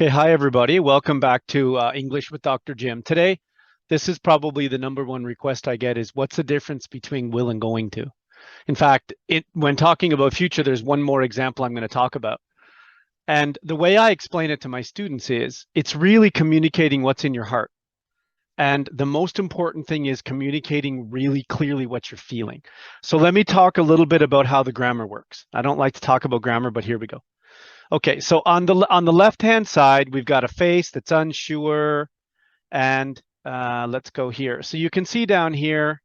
Okay, hi everybody. Welcome back to English with Dr. Jim. Today, this is probably the number one request I get is what's the difference between will and going to? In fact, when talking about future, there's one more example I'm going to talk about. And the way I explain it to my students is it's really communicating what's in your heart. And the most important thing is communicating really clearly what you're feeling. So let me talk a little bit about how the grammar works. I don't like to talk about grammar, but here we go. Okay, so on the left-hand side, we've got a face that's unsure, and let's go here. So you can see down here,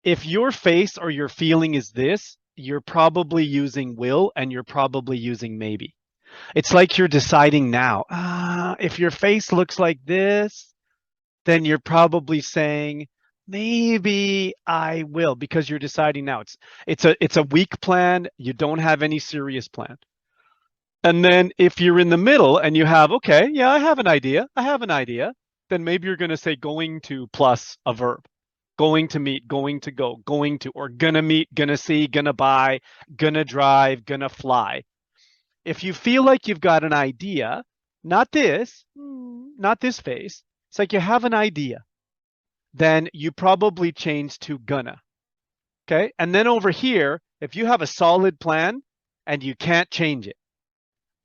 if your face or your feeling is this, you're probably using will and you're probably using maybe. It's like you're deciding now. If your face looks like this, then you're probably saying maybe I will because you're deciding now. It's a weak plan. You don't have any serious plan. And then if you're in the middle and you have, okay, yeah, I have an idea, then maybe you're going to say going to plus a verb. Going to meet, going to go, going to, or gonna meet, gonna see, gonna buy, gonna drive, gonna fly. If you feel like you've got an idea, not this face, it's like you have an idea, then you probably change to gonna. Okay. And then over here, if you have a solid plan and you can't change it,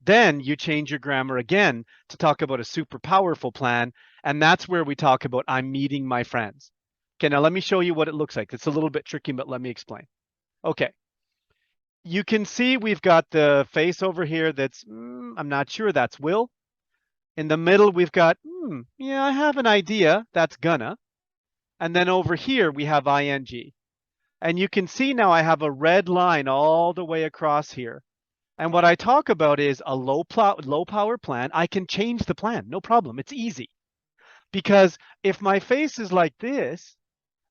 then you change your grammar again to talk about a super powerful plan. And that's where we talk about I'm meeting my friends. Okay, now let me show you what it looks like. It's a little bit tricky, but let me explain. Okay, you can see we've got the face over here that's, I'm not sure, that's will. In the middle, we've got, yeah, I have an idea, that's gonna. And then over here, we have ing. And you can see now I have a red line all the way across here. And what I talk about is a low power plan. I can change the plan, no problem. It's easy. Because if my face is like this,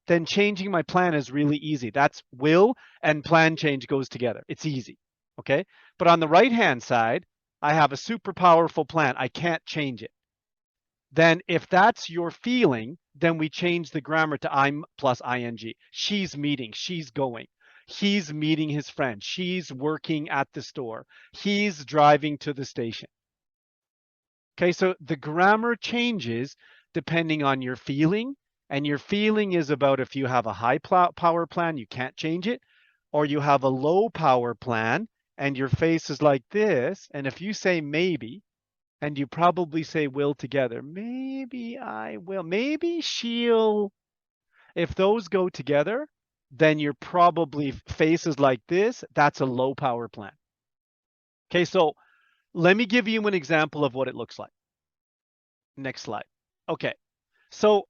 then changing my plan is really easy. That's will and plan change goes together. It's easy. Okay. But on the right hand side, I have a super powerful plan. I can't change it. Then if that's your feeling, then we change the grammar to I'm plus ing. She's meeting, she's going. He's meeting his friend. She's working at the store. He's driving to the station. Okay, so the grammar changes depending on your feeling. And your feeling is about if you have a high power plan, you can't change it, or you have a low power plan and your face is like this. And if you say maybe, and you probably say will together, maybe I will, maybe she'll, if those go together, then you're probably faces like this. That's a low power plan. Okay, so let me give you an example of what it looks like. Next slide. Okay, so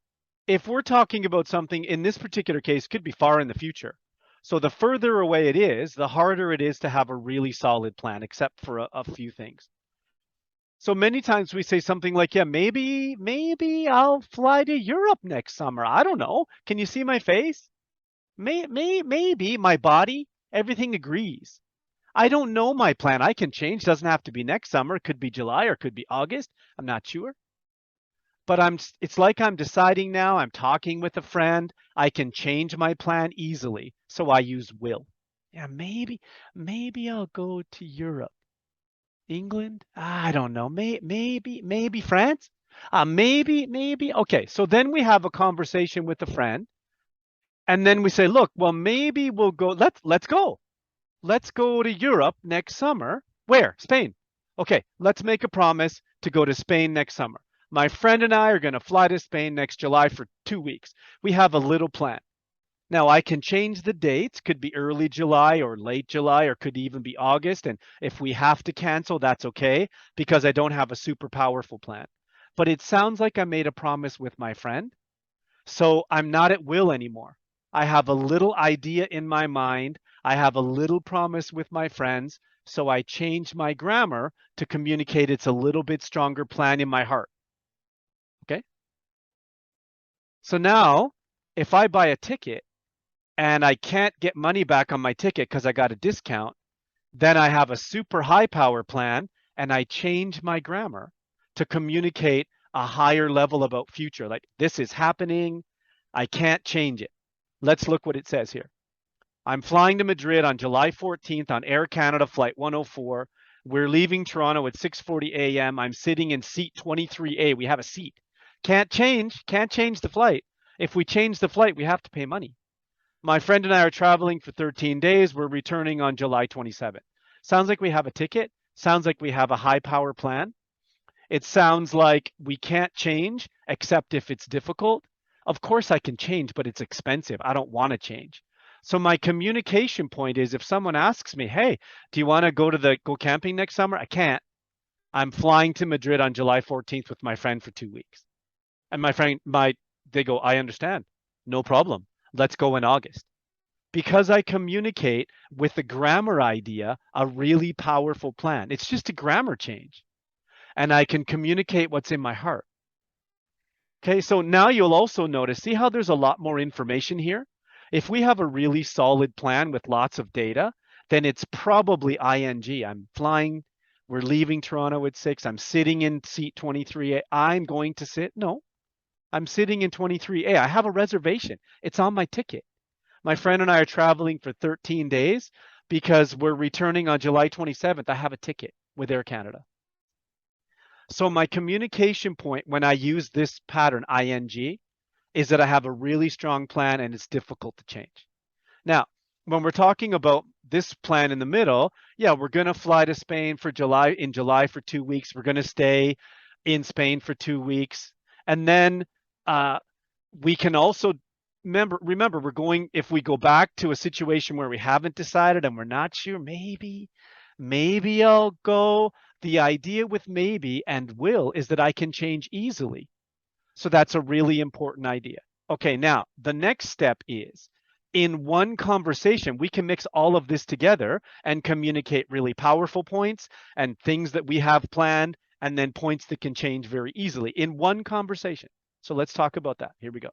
if we're talking about something in this particular case, could be far in the future. So the further away it is, the harder it is to have a really solid plan, except for a few things. So many times we say something like, yeah, maybe I'll fly to Europe next summer. I don't know. Can you see my face? Maybe my body, everything agrees. I don't know my plan. I can change. Doesn't have to be next summer. It could be July or could be August. I'm not sure. But it's like I'm deciding now. I'm talking with a friend. I can change my plan easily. So I use will. Yeah, maybe I'll go to Europe. England? I don't know. Maybe France? Maybe. Okay, so then we have a conversation with a friend, and then we say, look, well, maybe we'll go. Let's go. Let's go to Europe next summer. Where? Spain. Okay, let's make a promise to go to Spain next summer. My friend and I are going to fly to Spain next July for 2 weeks. We have a little plan. Now I can change the dates, could be early July or late July, or could even be August. And if we have to cancel, that's okay because I don't have a super powerful plan. But it sounds like I made a promise with my friend. So I'm not at will anymore. I have a little idea in my mind. I have a little promise with my friends. So I changed my grammar to communicate it's a little bit stronger plan in my heart. Okay. So now if I buy a ticket, and I can't get money back on my ticket because I got a discount, then I have a super high power plan and I change my grammar to communicate a higher level about future. Like this is happening. I can't change it. Let's look what it says here. I'm flying to Madrid on July 14th on Air Canada Flight 104. We're leaving Toronto at 6:40 a.m. I'm sitting in seat 23A. We have a seat. Can't change the flight. If we change the flight, we have to pay money. My friend and I are traveling for 13 days. We're returning on July 27th. Sounds like we have a ticket. Sounds like we have a high power plan. It sounds like we can't change except if it's difficult. Of course I can change, but it's expensive. I don't want to change. So my communication point is if someone asks me, hey, do you want to go camping next summer? I can't. I'm flying to Madrid on July 14th with my friend for 2 weeks. And my friend, they go, I understand. No problem. Let's go in August. Because I communicate with the grammar idea, a really powerful plan. It's just a grammar change. And I can communicate what's in my heart. Okay, so now you'll also notice, see how there's a lot more information here? If we have a really solid plan with lots of data, then it's probably ing. I'm flying, we're leaving Toronto at 6, I'm sitting in seat 23A. I'm going to sit, no, I'm sitting in 23A. I have a reservation. It's on my ticket. My friend and I are traveling for 13 days because we're returning on July 27th. I have a ticket with Air Canada. So my communication point when I use this pattern, ing, is that I have a really strong plan and it's difficult to change. Now, when we're talking about this plan in the middle, yeah, we're going to fly to Spain in July for 2 weeks. We're going to stay in Spain for 2 weeks. And then we can also remember we're going, if we go back to a situation where we haven't decided and we're not sure, maybe I'll go. The idea with maybe and will is that I can change easily. So that's a really important idea. Okay, now the next step is in one conversation, we can mix all of this together and communicate really powerful points and things that we have planned and then points that can change very easily in one conversation. So let's talk about that. Here we go.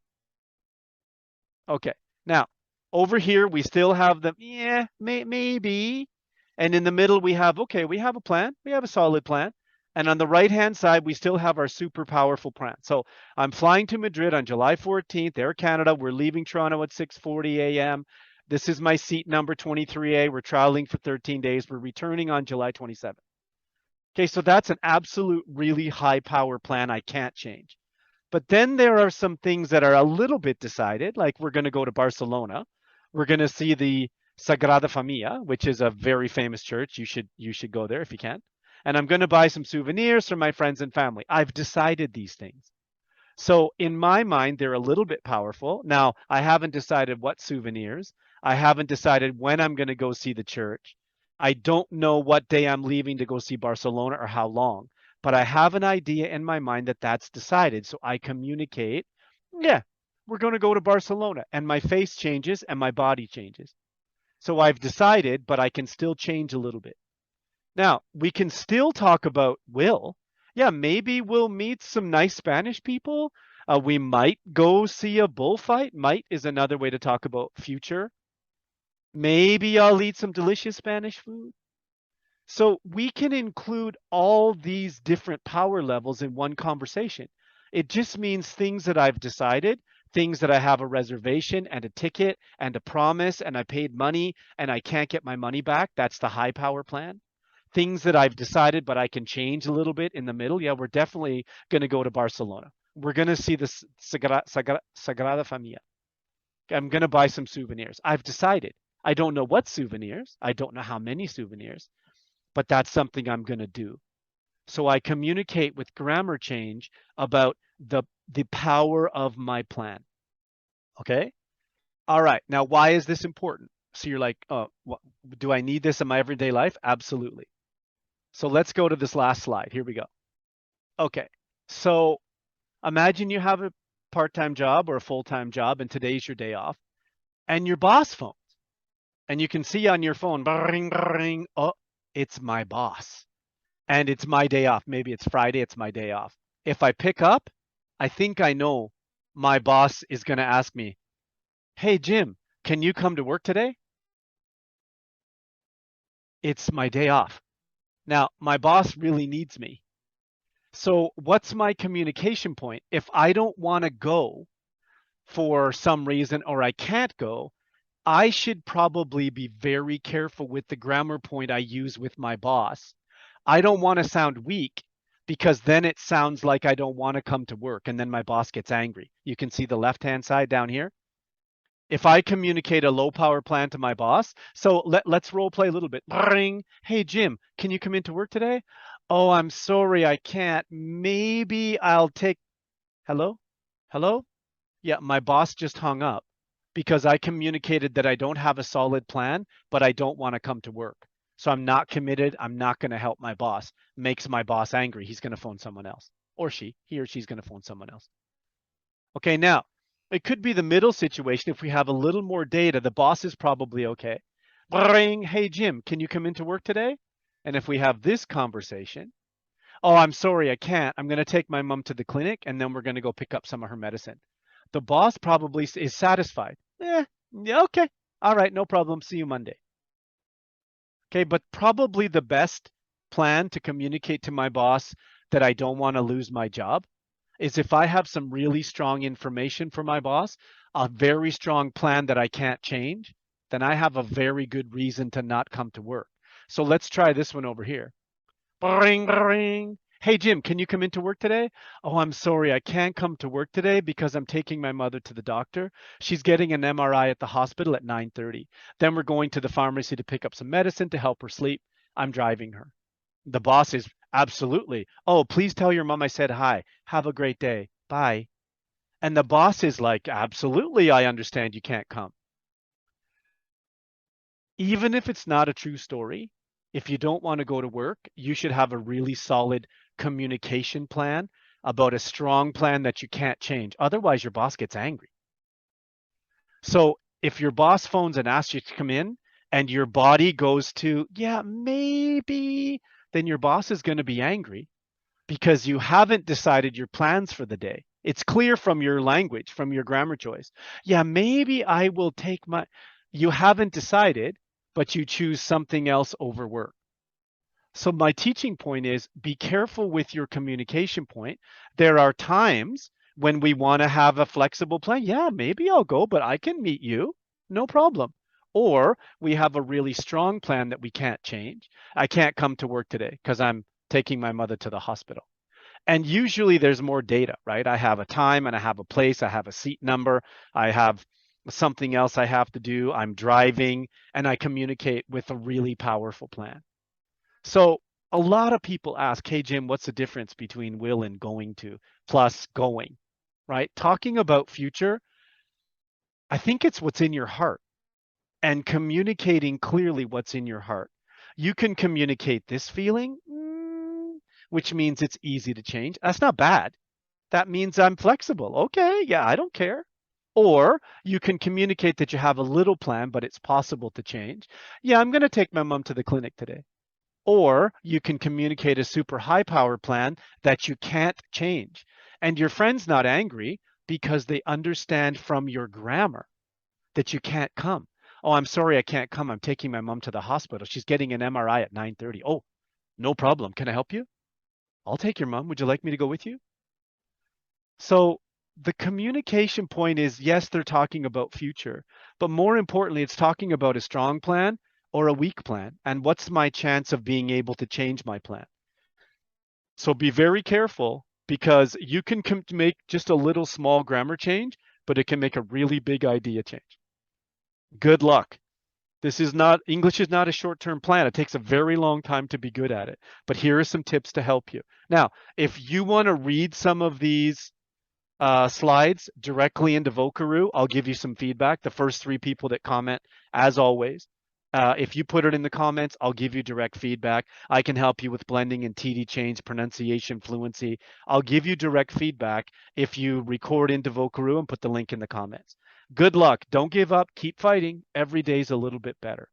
Okay, now over here, we still have the, yeah, maybe. And in the middle, we have, okay, we have a plan. We have a solid plan. And on the right-hand side, we still have our super powerful plan. So I'm flying to Madrid on July 14th, Air Canada. We're leaving Toronto at 6:40 a.m. This is my seat number 23A. We're traveling for 13 days. We're returning on July 27th. Okay, so that's an absolute really high power plan I can't change. But then there are some things that are a little bit decided, like we're going to go to Barcelona. We're going to see the Sagrada Familia, which is a very famous church. You should go there if you can. And I'm going to buy some souvenirs for my friends and family. I've decided these things. So in my mind, they're a little bit powerful. Now, I haven't decided what souvenirs. I haven't decided when I'm going to go see the church. I don't know what day I'm leaving to go see Barcelona or how long, but I have an idea in my mind that that's decided. So I communicate, yeah, we're going to go to Barcelona, and my face changes and my body changes. So I've decided, but I can still change a little bit. Now, we can still talk about will. Yeah, maybe we'll meet some nice Spanish people. We might go see a bullfight. Might is another way to talk about future. Maybe I'll eat some delicious Spanish food. So we can include all these different power levels in one conversation. It just means things that I've decided, things that I have a reservation and a ticket and a promise and I paid money and I can't get my money back. That's the high power plan. Things that I've decided, but I can change a little bit in the middle. Yeah, we're definitely going to go to Barcelona. We're going to see the Sagrada Familia. I'm going to buy some souvenirs. I've decided. I don't know what souvenirs. I don't know how many souvenirs, but that's something I'm going to do. So I communicate with grammar change about the power of my plan. Okay? All right. Now, why is this important? So you're like, oh, do I need this in my everyday life? Absolutely. So let's go to this last slide. Here we go. Okay. So imagine you have a part-time job or a full-time job and today's your day off and your boss phones and you can see on your phone, bring, bring, oh, it's my boss and it's my day off. Maybe it's Friday, it's my day off. If I pick up, I think I know my boss is going to ask me, hey, Jim, can you come to work today? It's my day off. Now, my boss really needs me. So what's my communication point? If I don't want to go for some reason or I can't go, I should probably be very careful with the grammar point I use with my boss. I don't want to sound weak because then it sounds like I don't want to come to work and then my boss gets angry. You can see the left-hand side down here. If I communicate a low power plan to my boss, so let's role play a little bit. Ring. Hey, Jim, can you come into work today? Oh, I'm sorry, I can't. Maybe I'll take, hello? Hello? Yeah, my boss just hung up because I communicated that I don't have a solid plan, but I don't want to come to work. So I'm not committed. I'm not going to help my boss. Makes my boss angry. He's going to phone someone else. Or he or she's going to phone someone else. Okay, now it could be the middle situation. If we have a little more data, the boss is probably okay. Ring, hey Jim, can you come into work today? And if we have this conversation, oh, I'm sorry, I can't. I'm going to take my mom to the clinic and then we're going to go pick up some of her medicine. The boss probably is satisfied. Yeah, okay. All right, no problem. See you Monday. Okay, but probably the best plan to communicate to my boss that I don't want to lose my job is if I have some really strong information for my boss, a very strong plan that I can't change, then I have a very good reason to not come to work. So let's try this one over here. Ring, ring. Hey, Jim, can you come into work today? Oh, I'm sorry, I can't come to work today because I'm taking my mother to the doctor. She's getting an MRI at the hospital at 9:30. Then we're going to the pharmacy to pick up some medicine to help her sleep. I'm driving her. The boss is absolutely, oh, please tell your mom I said hi. Have a great day. Bye. And the boss is like, absolutely, I understand you can't come. Even if it's not a true story, if you don't want to go to work, you should have a really solid communication plan about a strong plan that you can't change. Otherwise, your boss gets angry. So if your boss phones and asks you to come in and your body goes to, yeah, maybe, then your boss is going to be angry because you haven't decided your plans for the day. It's clear from your language, from your grammar choice. Yeah, maybe I will take my, you haven't decided, but you choose something else over work. So my teaching point is be careful with your communication point. There are times when we want to have a flexible plan. Yeah, maybe I'll go, but I can meet you. No problem. Or we have a really strong plan that we can't change. I can't come to work today because I'm taking my mother to the hospital. And usually there's more data, right? I have a time and I have a place, I have a seat number, I have something else I have to do, I'm driving, and I communicate with a really powerful plan. So a lot of people ask, hey, Jim, what's the difference between will and going to plus going, right? Talking about future, I think it's what's in your heart and communicating clearly what's in your heart. You can communicate this feeling, which means it's easy to change. That's not bad. That means I'm flexible. Okay, yeah, I don't care. Or you can communicate that you have a little plan, but it's possible to change. Yeah, I'm going to take my mom to the clinic today. Or you can communicate a super high power plan that you can't change. And your friend's not angry because they understand from your grammar that you can't come. Oh, I'm sorry, I can't come. I'm taking my mom to the hospital. She's getting an MRI at 9:30. Oh, no problem. Can I help you? I'll take your mom. Would you like me to go with you? So the communication point is, yes, they're talking about future, but more importantly, it's talking about a strong plan or a weak plan. And what's my chance of being able to change my plan? So be very careful because you can make just a little small grammar change, but it can make a really big idea change. Good luck. This is not, English is not a short-term plan. It takes a very long time to be good at it. But here are some tips to help you. Now, if you want to read some of these slides directly into Vocaroo, I'll give you some feedback. The first 3 people that comment, as always. If you put it in the comments, I'll give you direct feedback. I can help you with blending and TD change, pronunciation, fluency. I'll give you direct feedback if you record into Vocaroo and put the link in the comments. Good luck. Don't give up. Keep fighting. Every day is a little bit better.